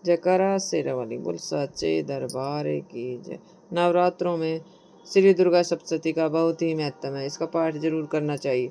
जयकारा शेरावाली बोल सच्चे दरबार की जय। नवरात्रों में श्री दुर्गा सप्तशती का बहुत ही महत्व है, इसका पाठ जरूर करना चाहिए।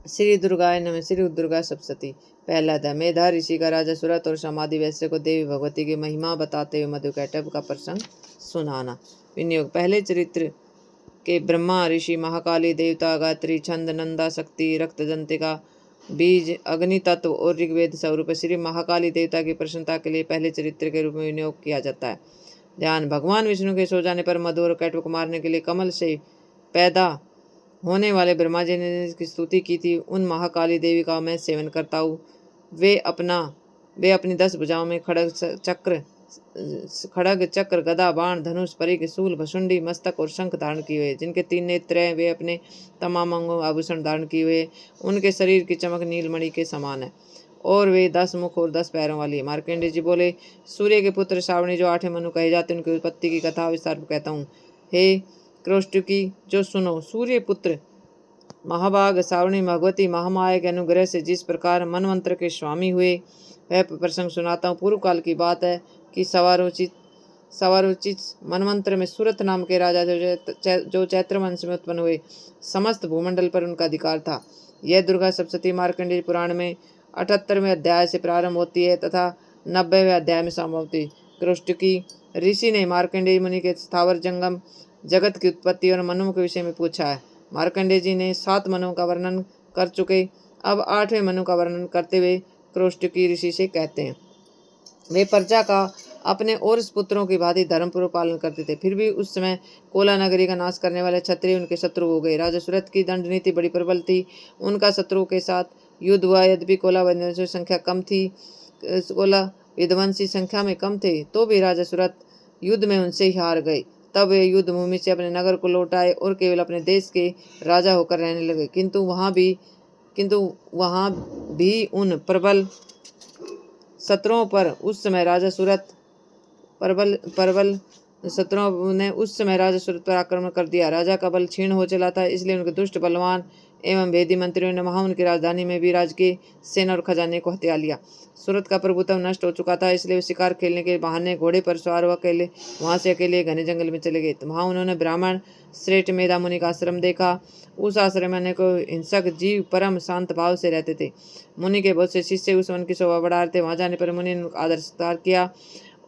श्री दुर्गाय नमः। श्री दुर्गा सप्तशती। पहला अध्याय। मेधा ऋषि का राजा सुरत और समाधि वैश्य को देवी भगवती की महिमा बताते हुए मधुकैटभ का प्रसंग सुनाना। विनियोग। पहले चरित्र के ब्रह्मा ऋषि, महाकाली देवता, गायत्री छंद, नंदा शक्ति, रक्तजंतिका, बीज, अग्नि तत्व और ऋग्वेद स्वरूप श्री महाकाली देवता की प्रसन्नता के लिए पहले चरित्र के रूप में विनियोग किया जाता है। ध्यान। भगवान विष्णु के सो जाने पर मधु और कैटभ को मारने के लिए कमल से पैदा होने वाले ब्रह्मा जी ने इसकी स्तुति की थी। उन महाकाली देवी का मैं सेवन करता हूँ। वे अपनी 10 भुजाओं में खड़ग चक्र गदा बाण धनुष परिघ शूल भसुंडी मस्तक और शंख धारण किए हुए, जिनके 3 नेत्र हैं। वे अपने तमाम अंगों आभूषण धारण किए हुए। उनके शरीर की चमक नीलमणि के समान है और वे 10 मुख और 10 पैरों वाली है। मार्कंडेय जी बोले, सूर्य के पुत्र श्रावणी जो 8 मनु कहे जाते उनकी उत्पत्ति की कथा विस्तार कहता हूँ। हे क्रोष्टकी, जो सुनो। सूर्य पुत्र महाभाग श्रावणी भगवती महामाया के अनुग्रह से जिस प्रकार मनवंत्र के स्वामी हुए, वह प्रसंग सुनाता हूँ। पूर्व काल की बात है कि सवारोचित मनवंत्र में सूरत नाम के राजा जो चैत्र वंश में उत्पन्न हुए, समस्त भूमंडल पर उनका अधिकार था। यह दुर्गा सप्तशती मार्कंडेय पुराण में 78वें अध्याय से प्रारंभ होती है तथा 90वें अध्याय में समाप्ति। क्रोष्टकी ऋषि ने मार्कंडेय मुनि के स्थावर जंगम जगत की उत्पत्ति और मनुओं के विषय में पूछा है। मार्कंडेय जी ने 7 मनुओं का वर्णन कर चुके, अब 8वें मनु का वर्णन करते हुए क्रोष्टकी ऋषि से कहते हैं। वे प्रजा का अपने और पुत्रों की भांति धर्मपूर्वक पालन करते थे। फिर भी उस समय कोला नगरी का नाश करने वाले क्षत्रिय उनके शत्रु हो गए। राजा सुरत की दंड नीति बड़ी प्रबल थी। उनका शत्रुओं के साथ युद्ध हुआ। यद्यपि कोला विध्वंसी संख्या में कम थे, तो भी राजा सुरत युद्ध में उनसे ही हार गए। तब वे युद्ध भूमि से अपने नगर को लौट आए और केवल अपने देश के राजा होकर रहने लगे। किंतु वहां भी उन प्रबल शत्रुओं पर उस समय राजा सुरत पर आक्रमण कर दिया। राजा का बल क्षीण हो चला था, इसलिए उनके दुष्ट बलवान एवं भेदी मंत्रियों ने वहां उनकी राजधानी में भी राजकीय सेना और खजाने को हत्या लिया। सूरत का प्रभुत्व नष्ट हो चुका था, इसलिए वे शिकार खेलने के बहाने घोड़े पर सवार वहां से अकेले घने जंगल में चले गए। वहां उन्होंने ब्राह्मण श्रेष्ठ मेधा मुनि का आश्रम देखा। उस आश्रम में अनेकों हिंसक जीव परम शांत भाव से रहते थे। मुनि के बहुत से शिष्य उस वन की शोभा बढ़ा रहे थे। वहां जाने पर मुनि ने आदर सत्कार किया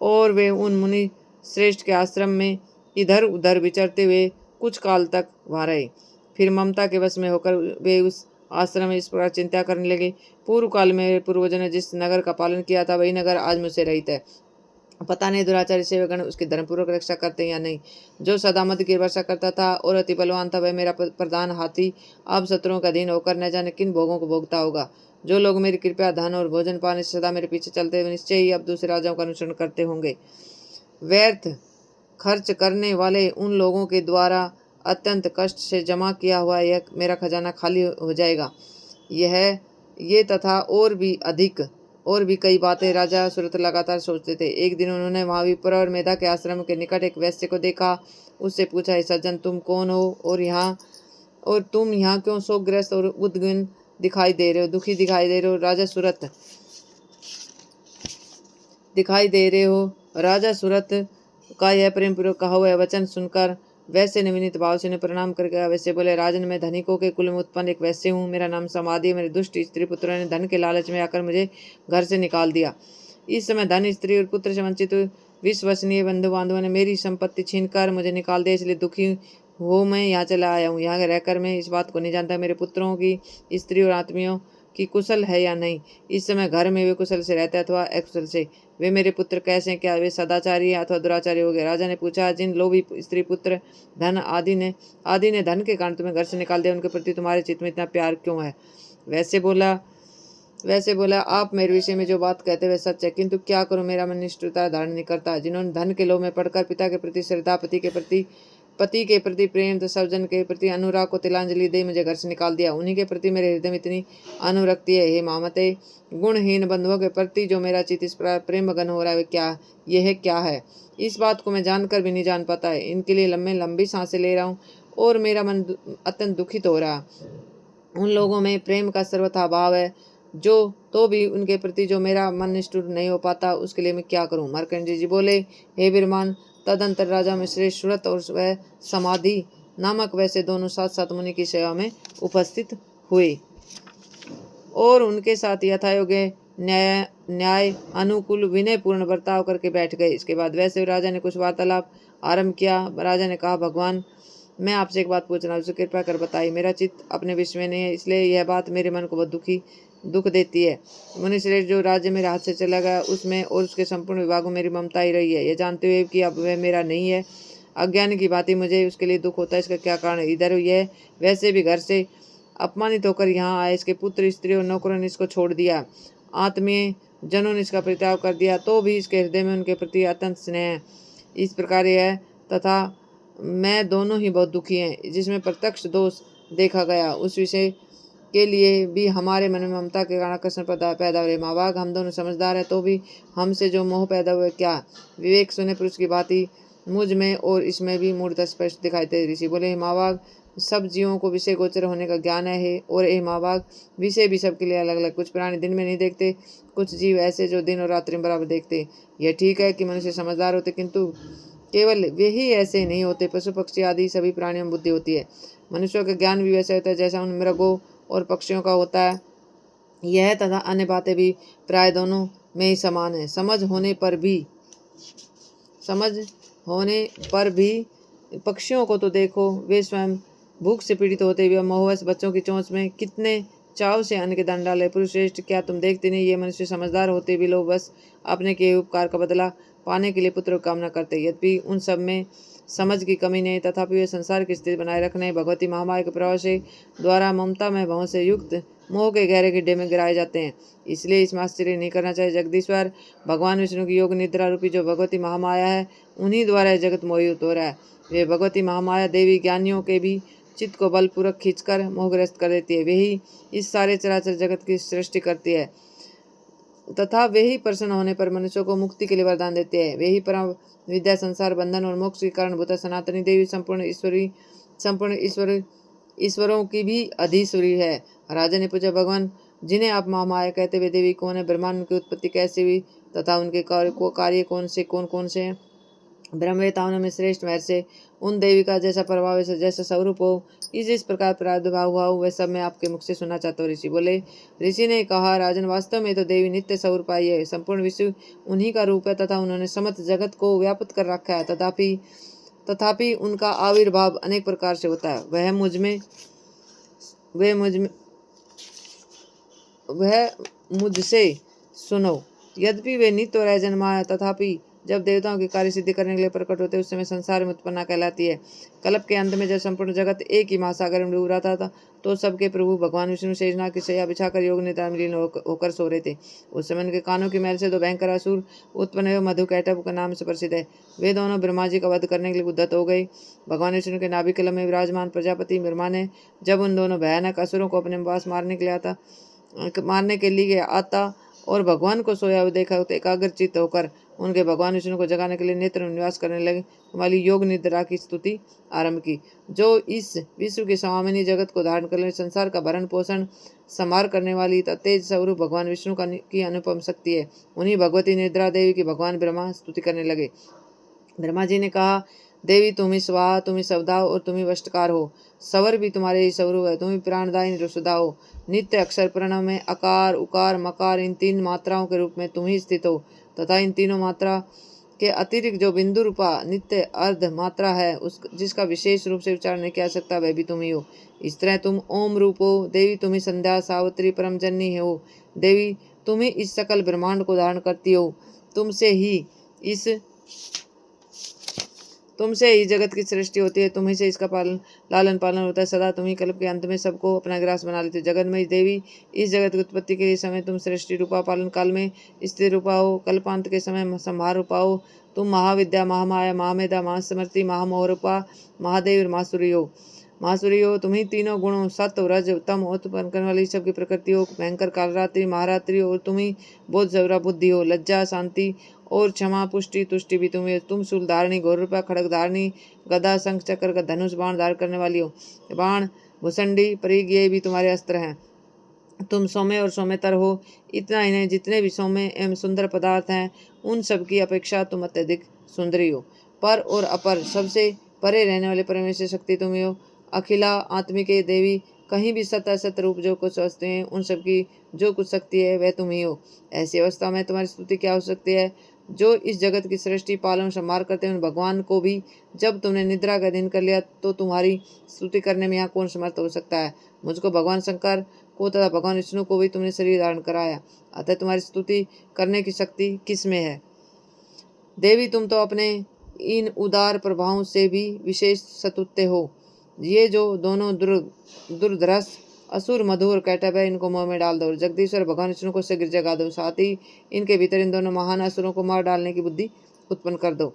और वे उन मुनि श्रेष्ठ के आश्रम में इधर उधर विचरते हुए कुछ काल तक वहां रहे। फिर ममता के वश में होकर वे उस आश्रम में इस प्रकार चिंता करने लगे, पूर्व काल में पूर्वजों ने जिस नगर का पालन किया था, वही नगर आज मुझसे रहित है। पता नहीं दुराचारी सेवकगण उसकी धर्मपूर्वक रक्षा करते या नहीं। जो सदा मद की वर्षा करता था और अति बलवान था, वह मेरा प्रधान हाथी अब शत्रुओं का अधीन होकर न जाने किन भोगों को भोगता होगा। जो लोग मेरी कृपया धन और भोजन पाने से सदा मेरे पीछे चलते हुए निश्चय ही अब दूसरे राजाओं का अनुसरण करते होंगे। व्यर्थ खर्च करने वाले उन लोगों के द्वारा अत्यंत कष्ट से जमा किया हुआ यह मेरा खजाना खाली हो जाएगा। ये तथा और भी कई बातें राजा सुरत लगातार सोचते थे। एक दिन उन्होंने वहां विप्र और मेधा के आश्रम के निकट एक वैश्य को देखा। उससे पूछा, हे सज्जन, तुम कौन हो और तुम यहाँ क्यों शोकग्रस्त और उद्विग्न दिखाई दे रहे हो, दुखी दिखाई दे रहे हो? राजा सुरत का यह प्रेम पूर्वक कहा हुआ वचन सुनकर वैश्य ने विनीत भाव से प्रणाम करके वैश्य बोले, राजन, मैं धनिकों के कुल में उत्पन्न एक वैश्य हूँ। मेरा नाम समाधि। मेरे दुष्ट स्त्री पुत्रों ने धन के लालच में आकर मुझे घर से निकाल दिया। इस समय धन, स्त्री और पुत्र से वंचित विश्वसनीय बंधु बांधवों ने मेरी संपत्ति छीनकर मुझे निकाल दिया, इसलिए दुखी हो मैं यहाँ चला आया हूँ। यहाँ रहकर मैं इस बात को नहीं जानता मेरे पुत्रों की, स्त्री और आत्मियों की कुशल है या नहीं। इस समय घर में वे कुशल से रहते अथवा अकुशल से। वे मेरे पुत्र कैसे हैं? क्या वे सदाचारी अथवा दुराचारी हो गए? राजा ने पूछा, जिन लोभी स्त्री पुत्र धन आदि ने धन के कारण तुम्हें घर से निकाल दिया, उनके प्रति तुम्हारे चित्त में इतना प्यार क्यों है? वैसे बोला, आप मेरे विषय में जो बात कहते हुए सच है, किंतु क्या करूं, मेरा मन निष्ठुरता धारण नहीं करता। जिन्होंने धन के लोभ में पड़कर पिता के प्रति श्रद्धा, पति के प्रति प्रेम तथा स्वजन के प्रति अनुराग को तिलांजलि दे मुझे घर से निकाल दिया, उन्हीं के प्रति मेरे हृदय में इतनी अनुरक्ति है। हे मामते, गुणहीन बंधुओं के प्रति जो मेरा चित्त इस प्रकार प्रेम मगन हो रहा है, यह क्या है? इस बात को मैं जानकर भी नहीं जान पाता है। इनके लिए लंबी सांसें ले रहा हूँ और मेरा मन अत्यंत दुखित हो रहा है। उन लोगों में प्रेम का सर्वथा अभाव है जो तो भी उनके प्रति जो मेरा मन निष्ठुर नहीं हो पाता, उसके लिए मैं क्या करूं। मार्कंडेय जी बोले, हे विरमान, तदंतर राजा में श्रेष्ठ सुरत और वह समाधि नामक वैसे दोनों साथ साथ मुनि की सेवा में उपस्थित हुए और उनके साथ यथायोग्य न्याय अनुकूल विनय पूर्ण बर्ताव करके बैठ गए। इसके बाद वैसे राजा ने कुछ वार्तालाप आरंभ किया। राजा ने कहा, भगवान, मैं आपसे एक बात पूछना हूं, कृपया कर बताइए। मेरा चित्त अपने विषय में नहीं है, इसलिए यह बात मेरे मन को बहुत दुख देती है। मुनिश्रेष्ठ, जो राज्य मेरे हाथ से चला गया उसमें और उसके संपूर्ण विभागों मेरी ममता ही रही है। यह जानते हुए कि अब वह मेरा नहीं है, अज्ञान की बात ही मुझे उसके लिए दुख होता है। इसका क्या कारण है? इधर यह वैसे भी घर से अपमानित होकर यहाँ आए, इसके पुत्र स्त्री और नौकरों ने इसको छोड़ दिया, आत्मीय जनों ने इसका परित्याग कर दिया, तो भी इसके हृदय में उनके प्रति अत्यंत स्नेह है। इस प्रकार यह तथा मैं दोनों ही बहुत दुखी हैं। जिसमें प्रत्यक्ष दोष देखा गया उस विषय के लिए भी हमारे मन में ममता के कारण आकर्षण पैदा हो रहे। माँ बाप, हम दोनों समझदार हैं, तो भी हमसे जो मोह पैदा हुए, क्या विवेक शून्य पुरुष की भांति मुझ में और इसमें भी मूर्त स्पष्ट दिखाई दे। ऋषि बोले, माँ बाप, सब जीवों को विषय गोचर होने का ज्ञान है और ये माँ बाप, विषय भी सबके लिए अलग अलग। कुछ प्राणी दिन में नहीं देखते, कुछ जीव ऐसे जो दिन और रात्रि बराबर देखते। यह ठीक है कि मनुष्य समझदार होते, किंतु केवल वे ही ऐसे नहीं होते। पशु पक्षी आदि सभी प्राणियों में बुद्धि होती है। मनुष्यों का ज्ञान भी वैसा होता है जैसा उन मृगों और पक्षियों का होता है। यह तथा अन्य बातें भी प्राय दोनों में ही समान है। समझ होने पर भी पक्षियों को तो देखो, वे स्वयं भूख से पीड़ित होते हुए मोहवश बच्चों की चोंच में कितने चाव से अन्न के दान डाले। पुरुष श्रेष्ठ, क्या तुम देखते नहीं, ये मनुष्य समझदार होते भी लोग बस अपने किए उपकार का बदला पाने के लिए पुत्र की कामना करते। यद्यपि उन सब में समझ की कमी नहीं, तथापि वे संसार की स्थिति बनाए रखने भगवती महामाया के प्रभाव से द्वारा ममता में भाव से युक्त मोह के गहरे गड्ढे में गिराए जाते हैं। इसलिए इसमें आश्चर्य नहीं करना चाहिए। जगदीश्वर भगवान विष्णु की योग निद्रा रूपी जो भगवती महामाया है, उन्हीं द्वारा जगत मोहित हो रहा है। वे भगवती महामाया देवी ज्ञानियों के भी चित्त को बलपूर्वक खींचकर मोहग्रस्त कर देती है। वे ही इस सारे चराचर जगत की सृष्टि करती है तथा वे ही प्रसन्न होने पर मनुष्यों को मुक्ति के लिए वरदान देते हैं। वे ही परम विद्या, संसार बंधन और मोक्ष के कारण भूत सनातनी देवी संपूर्ण ईश्वरों की भी अधीश्वरी है। राजा ने पूछा, भगवान, जिन्हें आप महामाया कहते हुए देवी कौन है? ब्रह्मांड की उत्पत्ति कैसे हुई तथा उनके कार्य कौन कौन से हैं? ब्रह्मवेताओं में श्रेष्ठ महर्षि उन देवी का जैसा प्रभाव है, जैसा स्वरूप हो, इस प्रकार प्रादुर्भाव हुआ, वह सब मैं आपके मुख से सुनना चाहता हूँ। ऋषि बोले, ऋषि ने कहा, राजन, वास्तव में तो देवी नित्य स्वरूप आई है। संपूर्ण विश्व उन्हीं का रूप है तथा उन्होंने समस्त जगत को व्याप्त कर रखा है। तथापि उनका आविर्भाव अनेक प्रकार से होता है। वह मुझसे सुनो। यद्यपि वे नित्य और अजन्मा है, तथापि जब देवताओं की कार्य सिद्धि करने के लिए प्रकट होते उस समय संसार में उत्पन्ना कहलाती है। कल्प के अंत में जब संपूर्ण जगत एक ही महासागर में डूब रहा था, तो सबके प्रभु भगवान विष्णु शेषनाग की शैया बिछाकर योग निद्रा में लीन होकर सो रहे थे। उस समय उनके कानों की मैल से दो भयंकर असुर उत्पन्न हुए, मधुकैटभ के नाम से प्रसिद्ध है। वे दोनों ब्रह्मा जी का वध करने के लिए उद्यत हो गए। भगवान विष्णु के नाभि कलम में विराजमान प्रजापति ब्रह्मा ने जब उन दोनों भयानक असुरों को अपने पास मारने के लिए आता और भगवान को सोया हुआ देखा, तो एकाग्रचित्त होकर उनके भगवान विष्णु को जगाने के लिए नेत्र में निवास करने लगे वाली योग निद्रा की स्तुति आरंभ की, जो इस विश्व के स्वामिनी जगत को धारण करने, संसार का भरण पोषण संहार करने वाली तेज स्वरूप भगवान विष्णु की अनुपम शक्ति है। उन्हीं भगवती निद्रा देवी की भगवान ब्रह्मा स्तुति करने लगे। ब्रह्मा जी ने कहा, देवी, तुम ही स्वाहा, तुम ही सवदा और तुम ही वष्टकार हो। सवर भी तुम्हारे ही स्वरूप है। तुम ही प्राणदायी रुसुदा हो। नित्य अक्षर प्रणव में अकार, उकार, मकार इन तीन मात्राओं के रूप में तुम ही स्थित हो तथा इन तीनों मात्रा के अतिरिक्त जो बिंदु रूपा नित्य अर्ध मात्रा है, जिसका विशेष रूप से उच्चारण नहीं किया जा सकता, वह भी तुम ही हो। इस तरह तुम ओम रूप हो। देवी, तुम ही संध्या, सावित्री, परमजननी हो। देवी, तुम ही इस सकल ब्रह्मांड को धारण करती हो। तुमसे ही जगत की सृष्टि होती है। तुम्ही से इसका लालन पालन होता है। सदा तुम ही कल्प के अंत में सबको अपना ग्रास बना लेते हो। जगन्मयी देवी, इस जगत की उत्पत्ति के समय तुम सृष्टि रूपा, पालन काल में स्थिर रूपा हो, कल्पांत के समय संहार रूपा हो। तुम महाविद्या, महामाया, महामेधा, महासमृति, महामोह रूपा, महादेव और महासुरी हो। तुम ही तीनों गुणों सत्व, रज, तम उत्पन्न करने वाली सबकी प्रकृति हो। भयंकर कालरात्रि, महारात्रि और तुम ही बोध, जबरा, बुद्धि हो। लज्जा, शांति और क्षमा, पुष्टि, तुष्टि भी तुम ही। तुम शूल धारणी, घोर रूपा, खड़ग धारणी, गदा, शंख, चक्र का धनुष, बाण धारण करने वाली हो। बाण, भुसंडी, परिग, ये भी तुम्हारे अस्त्र हैं। तुम सौम्य और सौम्यतर हो। इतना ही नहीं, जितने भी सौम्य एवं सुंदर पदार्थ हैं उन सब की अपेक्षा तुम अत्यधिक सुंदरी हो। पर और अपर सबसे परे रहने वाले परमेश्वर शक्ति तुम ही हो। अखिला आत्मिके देवी, कहीं भी सत असत रूप जो कुछ वस्तु हैं उन सब की जो कुछ शक्ति है वह तुम ही हो। ऐसी अवस्था में तुम्हारी स्तुति क्या हो सकती है? जो इस जगत की सृष्टि पालन संभाल करते हैं उन भगवान को भी जब तुमने निद्रा का अधीन कर लिया तो तुम्हारी स्तुति करने में यहाँ कौन समर्थ हो सकता है? मुझको भगवान शंकर को तथा भगवान विष्णु को भी तुमने शरीर धारण कराया, अतः तुम्हारी स्तुति करने की शक्ति किस में है? देवी, तुम तो अपने इन उदार प्रभावों से भी विशेष सतुत्य हो। ये जो दोनों दुर्धर्ष असुर मधु और कैटब है इनको मुंह में डाल दो और जगदीश्वर भगवान विष्णु को शीघ्र जगा दो। साथ ही इनके भीतर इन दोनों महान असुरों को मार डालने की बुद्धि उत्पन्न कर दो।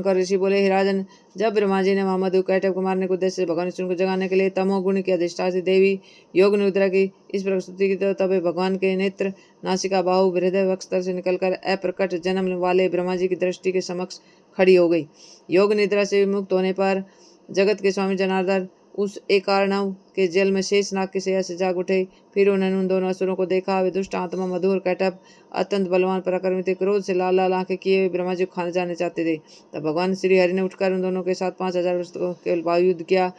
ऋषि बोले, हे राजन, जब ब्रह्मा जी ने मधु कैटब को मारने के उद्देश्य से भगवान विष्णु को जगाने के लिए तमोगुण की अधिष्ठात्री देवी योग निद्रा की इस प्रस्तुति की, तो तब भगवान के नेत्र नासिका बाहु हृदय वक्षस्थल से निकलकर अप्रकट जन्म वाले ब्रह्मा जी की दृष्टि के समक्ष खड़ी हो गई। योग निद्रा से विमुक्त होने पर जगत के स्वामी जनार्दन उस एकार्णव के जल में शेष नाग के शैया से जाग उठे। फिर उन्होंने उन दोनों असुरों को देखा। वे दुष्ट आत्मा मधु और कैटब अत्यंत बलवान पराक्रमी थे। क्रोध से लाल लाल आंखें किए हुए ब्रह्मा जी को खाना जाने चाहते थे। तब भगवान श्री हरि ने उठकर उन दोनों के साथ 5000 वर्ष केवल वायुयुद्ध किया।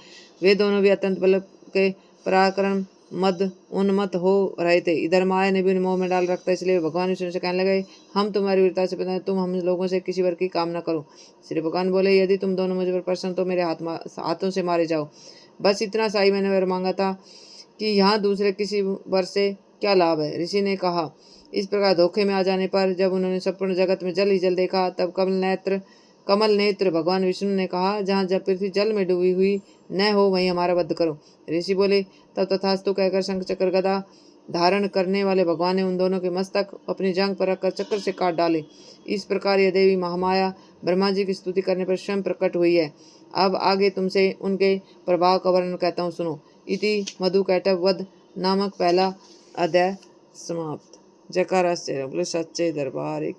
वे दोनों भी अत्यंत बल के पराक्रम मद उन्मत्त हो रहे थे। इधर माया ने भी उन्हें मोह में डाल रखता, इसलिए भगवान विष्णु से कहने लगे, हम तुम्हारी वीरता से पता, तुम हम लोगों से किसी वर्ग की कामना करो। श्री भगवान बोले, यदि तुम दोनों मुझ पर प्रसन्न तो मेरे हाथों से मारे जाओ। बस इतना सा ही मैंने वर मांगा था कि यहाँ दूसरे किसी वर से क्या लाभ है? ऋषि ने कहा। इस प्रकार धोखे में आ जाने पर जब उन्होंने संपूर्ण जगत में जल ही जल देखा, तब कमल नेत्र भगवान विष्णु ने कहा, जहाँ जब पृथ्वी जल में डूबी हुई न हो वहीं हमारा वध करो। ऋषि बोले, तब तथास्तु कहकर शंख चक्र गदा धारण करने वाले भगवान ने उन दोनों के मस्तक अपनी जांघ पर रखकर चक्र से काट डाले। इस प्रकार यह देवी महामाया ब्रह्मा जी की स्तुति करने पर स्वयं प्रकट हुई है। अब आगे तुमसे उनके प्रभाव का वर्णन कहता हूँ, सुनो। इति मधु कैटब वध नामक पहला अध्याय समाप्त। जयकारा से बोले सच्चे दरबार